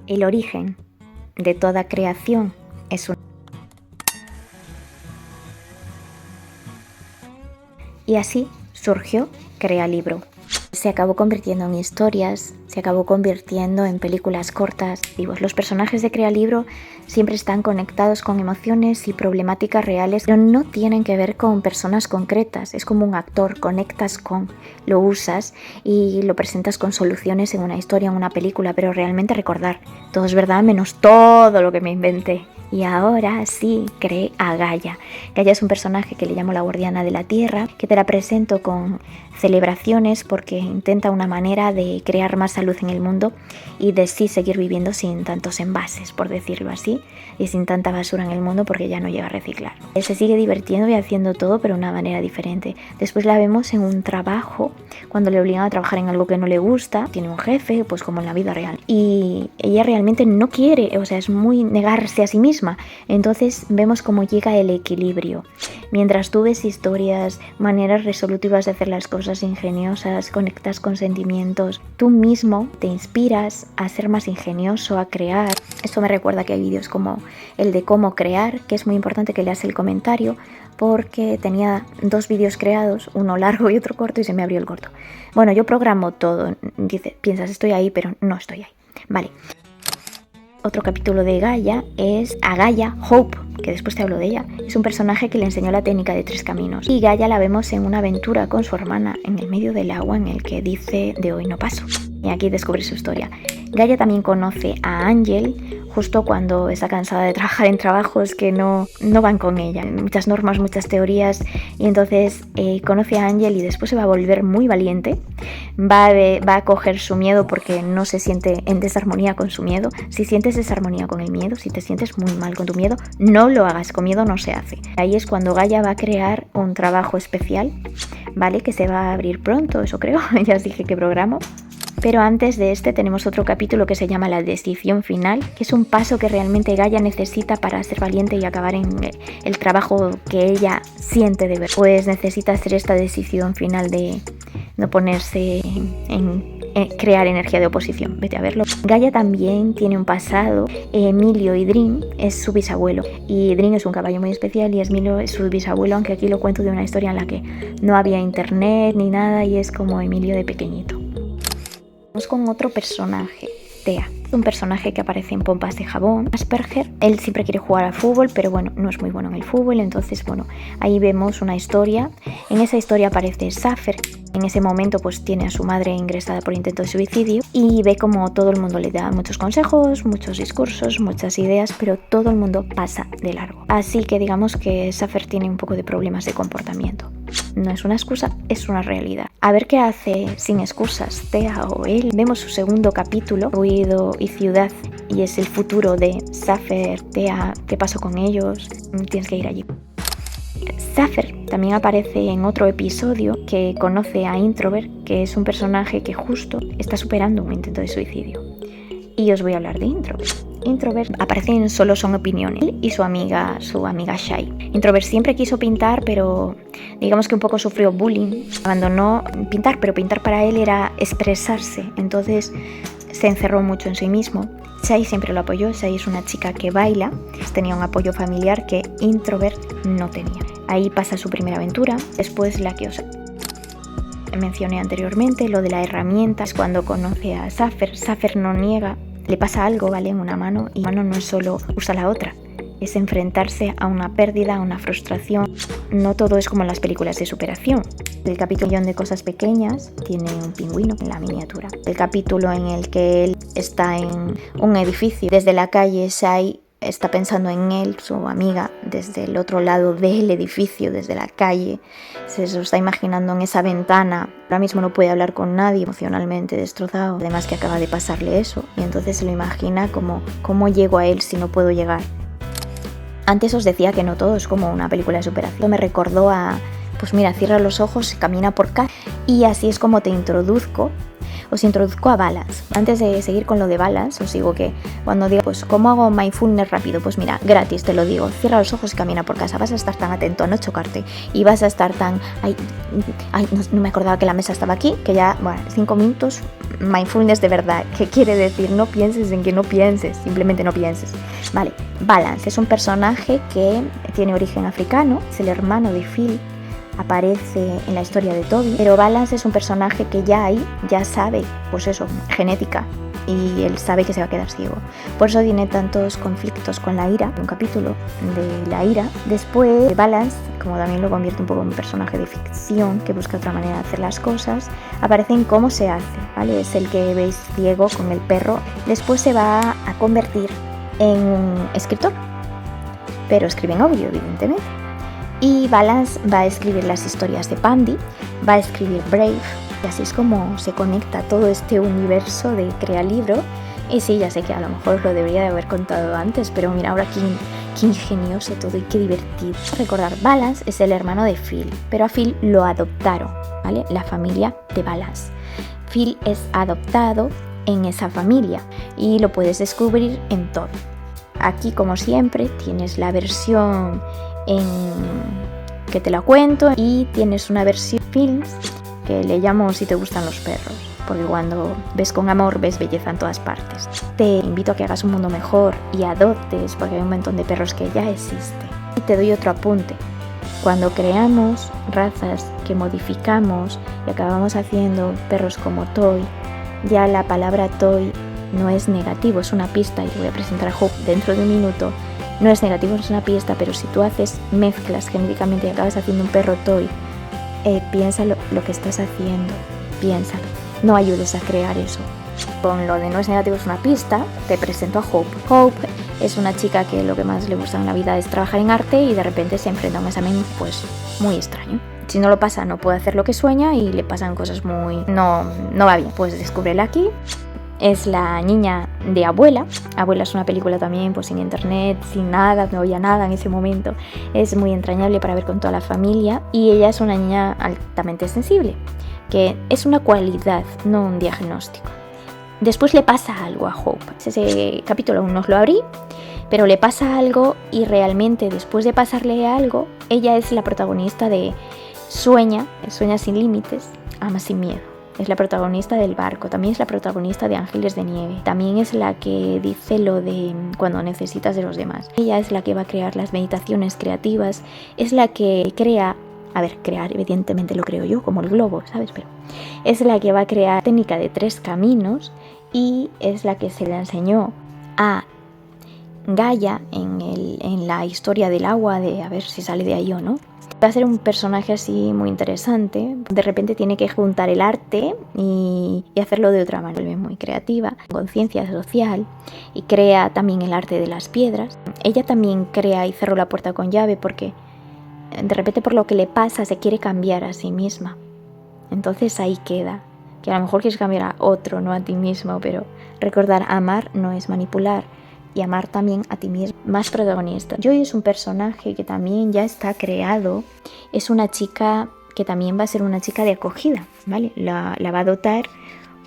El origen de toda creación es un... Y así surgió Crea Libro. Se acabó convirtiendo en historias, se acabó convirtiendo en películas cortas. Los personajes de Crea Libro siempre están conectados con emociones y problemáticas reales, pero no tienen que ver con personas concretas. Es como un actor, conectas con, lo usas y lo presentas con soluciones en una historia, en una película, pero realmente recordar, todo es verdad menos todo lo que me inventé. Y ahora sí creé a Gaia. Gaia es un personaje que le llamo la guardiana de la tierra, que te la presento con celebraciones porque intenta una manera de crear más salud en el mundo y de sí seguir viviendo sin tantos envases, por decirlo así, y sin tanta basura en el mundo porque ya no llega a reciclar. Él se sigue divirtiendo y haciendo todo, pero de una manera diferente. Después la vemos en un trabajo, cuando le obligan a trabajar en algo que no le gusta, tiene un jefe, pues como en la vida real. Y ella realmente no quiere, o sea, es muy negarse a sí misma. Entonces vemos cómo llega el equilibrio. Mientras tú ves historias, maneras resolutivas de hacer las cosas ingeniosas, conectas con sentimientos, tú mismo te inspiras a ser más ingenioso, a crear. Esto me recuerda que hay vídeos como el de cómo crear, que es muy importante que leas el comentario, porque tenía 2 vídeos creados, uno largo y otro corto, y se me abrió el corto. Bueno, yo programo todo. Piensas, estoy ahí, pero no estoy ahí. Vale. Otro capítulo de Gaia es a Gaia Hope, que después te hablo de ella. Es un personaje que le enseñó la técnica de 3 caminos. Y Gaia la vemos en una aventura con su hermana en el medio del agua en el que dice de hoy no paso. Y aquí descubre su historia. Gaia también conoce a Ángel justo cuando está cansada de trabajar en trabajos que no van con ella. Muchas normas, muchas teorías. Y entonces conoce a Ángel y después se va a volver muy valiente. Va a coger su miedo porque no se siente en desarmonía con su miedo. Si sientes desarmonía con el miedo, si te sientes muy mal con tu miedo, no lo hagas. Con miedo no se hace. Ahí es cuando Gaia va a crear un trabajo especial, ¿vale? Que se va a abrir pronto, eso creo. Ya os dije que programo. Pero antes de este tenemos otro capítulo que se llama La decisión final, que es un paso que realmente Gaia necesita para ser valiente y acabar en el trabajo que ella siente de ver. Pues necesita hacer esta decisión final de no ponerse en crear energía de oposición. Vete a verlo. Gaia también tiene un pasado. Emilio y Dream es su bisabuelo. Y Dream es un caballo muy especial y Emilio es su bisabuelo, aunque aquí lo cuento de una historia en la que no había internet ni nada y es como Emilio de pequeñito. Vamos con otro personaje, Thea. Un personaje que aparece en Pompas de Jabón. Asperger, él siempre quiere jugar al fútbol, pero bueno, no es muy bueno en el fútbol. Entonces, bueno, ahí vemos una historia. En esa historia aparece Safer. En ese momento pues tiene a su madre ingresada por intento de suicidio y ve como todo el mundo le da muchos consejos, muchos discursos, muchas ideas, pero todo el mundo pasa de largo. Así que digamos que Safer tiene un poco de problemas de comportamiento. No es una excusa, es una realidad. A ver qué hace sin excusas Thea o él. Vemos su segundo capítulo, Ruido y Ciudad, y es el futuro de Safer, Thea, qué pasó con ellos. Tienes que ir allí. Safer también aparece en otro episodio que conoce a Introvert, que es un personaje que justo está superando un intento de suicidio. Y os voy a hablar de Introvert. Introvert aparece en Solo son opiniones, él y su amiga Shai. Introvert siempre quiso pintar, pero digamos que un poco sufrió bullying. Abandonó pintar, pero pintar para él era expresarse. Entonces se encerró mucho en sí mismo. Shai siempre lo apoyó. Shai es una chica que baila, tenía un apoyo familiar que Introvert no tenía. Ahí pasa su primera aventura. Después la que os mencioné anteriormente, lo de la herramienta, es cuando conoce a Safer. Safer no niega, le pasa algo, ¿vale? En una mano, y la mano no es solo usa la otra, es enfrentarse a una pérdida, a una frustración. No todo es como en las películas de superación. El capítulo de cosas pequeñas tiene un pingüino en la miniatura. El capítulo en el que él está en un edificio, desde la calle Shai está pensando en él, su amiga, desde el otro lado del edificio, desde la calle. Se lo está imaginando en esa ventana. Ahora mismo no puede hablar con nadie, emocionalmente destrozado. Además que acaba de pasarle eso. Y entonces se lo imagina como ¿cómo llego a él si no puedo llegar? Antes os decía que no todo es como una película de superación. Me recordó a, pues mira, cierra los ojos, camina por casa. Y así es como te introduzco os introduzco a Balance. Antes de seguir con lo de Balance, os digo que cuando digo, pues, ¿cómo hago mindfulness rápido? Pues mira, gratis, te lo digo. Cierra los ojos y camina por casa. Vas a estar tan atento a no chocarte y vas a estar tan... Ay, no me acordaba que la mesa estaba aquí, que ya, bueno, 5 minutos, mindfulness de verdad. ¿Qué quiere decir? No pienses en que no pienses, simplemente no pienses. Vale, Balance es un personaje que tiene origen africano, es el hermano de Phil, aparece en la historia de Toby, pero Balance es un personaje que ya sabe, pues eso, genética, y él sabe que se va a quedar ciego. Por eso tiene tantos conflictos con la ira, un capítulo de la ira. Después, Balance, como también lo convierte un poco en un personaje de ficción que busca otra manera de hacer las cosas, aparece en Cómo se hace, ¿vale? Es el que veis ciego con el perro. Después se va a convertir en un escritor, pero escribe en audio, evidentemente. Y Balance va a escribir las historias de Pandy, va a escribir Brave, y así es como se conecta todo este universo de Crealibro. Y sí, ya sé que a lo mejor os lo debería de haber contado antes, pero mira ahora qué ingenioso todo y qué divertido. Recordar, Balance es el hermano de Phil, pero a Phil lo adoptaron, ¿vale? La familia de Balance. Phil es adoptado en esa familia y lo puedes descubrir en todo. Aquí, como siempre, tienes la versión en que te la cuento y tienes una versión films que le llamo Si te gustan los perros, porque cuando ves con amor ves belleza en todas partes. Te invito a que hagas un mundo mejor y adoptes, porque hay un montón de perros que ya existen. Y te doy otro apunte: cuando creamos razas que modificamos y acabamos haciendo perros como Toy, ya la palabra Toy no es negativo, es una pista, y te voy a presentar a Hope dentro de un minuto. No es negativo, es una pista, pero si tú haces mezclas genéticamente y acabas haciendo un perro Toy, piensa lo que estás haciendo, piénsalo, no ayudes a crear eso. Con lo de no es negativo, es una pista, te presento a Hope. Hope es una chica que lo que más le gusta en la vida es trabajar en arte y de repente se enfrenta a un examen pues muy extraño. Si no lo pasa, no puede hacer lo que sueña y le pasan cosas muy... no va bien. Pues descúbrela aquí. Es la niña de Abuela. Abuela es una película también, pues sin internet, sin nada, no había nada en ese momento. Es muy entrañable para ver con toda la familia. Y ella es una niña altamente sensible, que es una cualidad, no un diagnóstico. Después le pasa algo a Hope. Ese capítulo aún no os lo abrí, pero le pasa algo y realmente después de pasarle algo, ella es la protagonista de Sueña sin límites, ama sin miedo. Es la protagonista del barco, también es la protagonista de Ángeles de Nieve, también es la que dice lo de cuando necesitas de los demás. Ella es la que va a crear las meditaciones creativas, es la que crea, crear evidentemente lo creo yo, como el globo, ¿sabes? Pero es la que va a crear técnica de 3 caminos y es la que se le enseñó a Gaia en la historia del agua, de a ver si sale de ahí o no. Va a ser un personaje así muy interesante. De repente tiene que juntar el arte y hacerlo de otra manera. Es muy creativa, conciencia social, y crea también el arte de las piedras. Ella también crea y cerró la puerta con llave porque de repente por lo que le pasa se quiere cambiar a sí misma. Entonces ahí queda. Que a lo mejor quieres cambiar a otro, no a ti mismo, pero recordar, amar no es manipular. Y amar también a ti mismo, más protagonista. Joy es un personaje que también ya está creado. Es una chica que también va a ser una chica de acogida, ¿vale? La va a dotar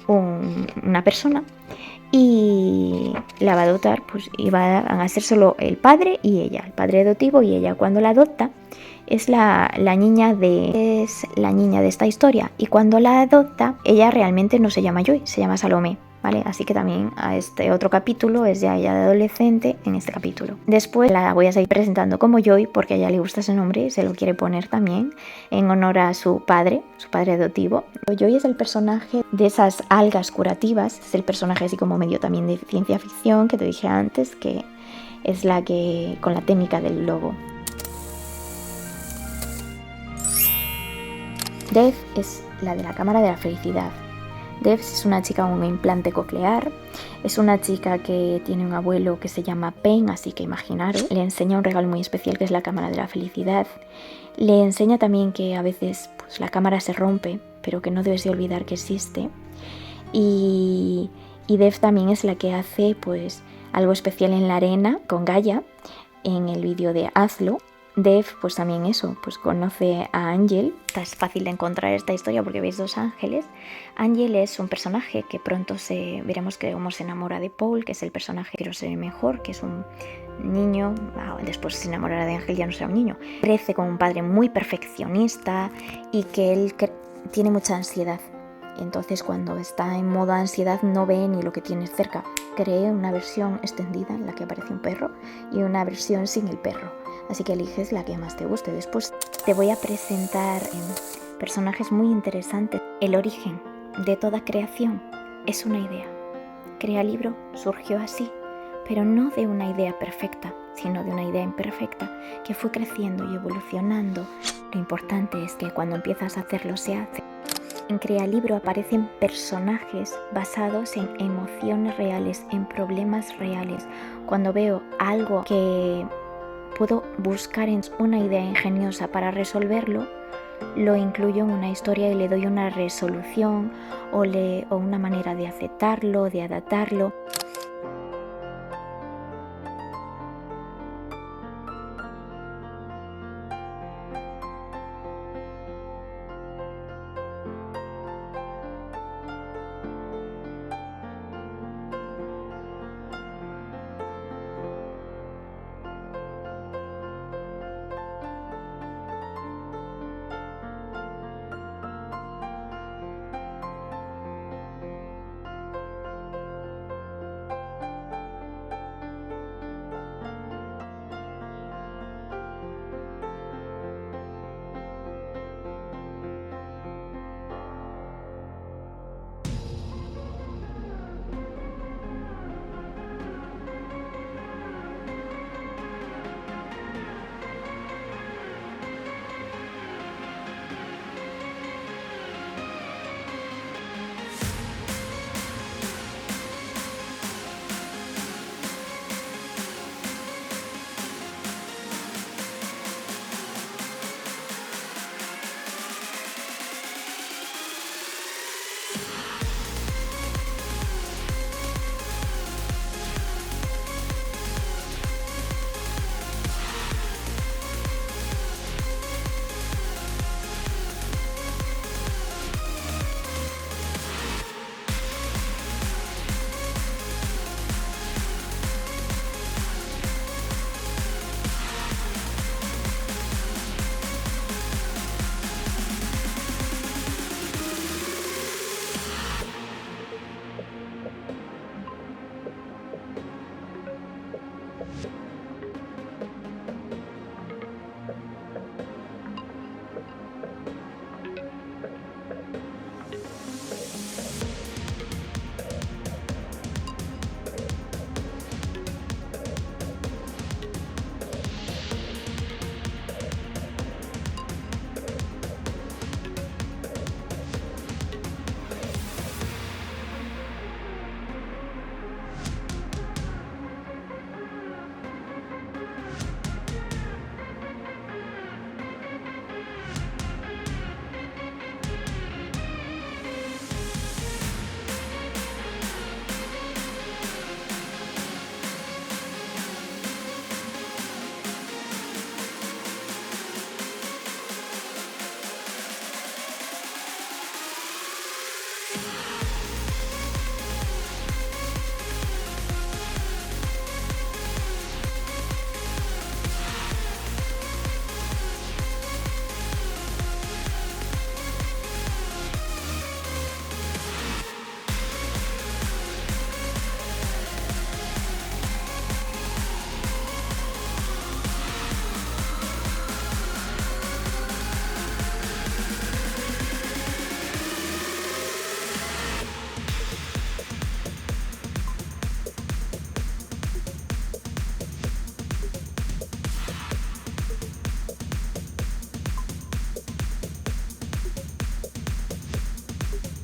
una persona y la va a dotar, pues, y van a ser solo el padre y ella, el padre adoptivo y ella. Cuando la adopta es la niña de esta historia, y cuando la adopta ella realmente no se llama Joy, se llama Salomé. ¿Vale? Así que también a este otro capítulo es ya ella de adolescente en este capítulo. Después la voy a seguir presentando como Joy porque a ella le gusta ese nombre y se lo quiere poner también en honor a su padre adoptivo. Joy es el personaje de esas algas curativas, es el personaje así como medio también de ciencia ficción que te dije antes, que es la que con la técnica del lobo. Dev es la de la cámara de la felicidad. Dev es una chica con un implante coclear, es una chica que tiene un abuelo que se llama Pain, así que imaginaros. Le enseña un regalo muy especial que es la cámara de la felicidad. Le enseña también que a veces pues, la cámara se rompe, pero que no debes de olvidar que existe. Y Dev también es la que hace pues algo especial en la arena con Gaia en el vídeo de Hazlo. Dev, pues también eso, pues conoce a Ángel. Es fácil de encontrar esta historia porque veis dos ángeles. Ángel es un personaje que pronto veremos cómo se enamora de Paul, que es el personaje que quiero ser mejor, que es un niño, después se enamorará de Ángel, ya no será un niño. Crece con un padre muy perfeccionista y que él tiene mucha ansiedad. Entonces cuando está en modo ansiedad no ve ni lo que tiene cerca. Creé una versión extendida en la que aparece un perro y una versión sin el perro. Así que eliges la que más te guste. Después te voy a presentar personajes muy interesantes. El origen de toda creación es una idea. Crealibro surgió así, pero no de una idea perfecta, sino de una idea imperfecta que fue creciendo y evolucionando. Lo importante es que cuando empiezas a hacerlo se hace. En Crealibro aparecen personajes basados en emociones reales, en problemas reales. Cuando veo algo que puedo buscar en una idea ingeniosa para resolverlo, lo incluyo en una historia y le doy una resolución o una manera de aceptarlo, de adaptarlo.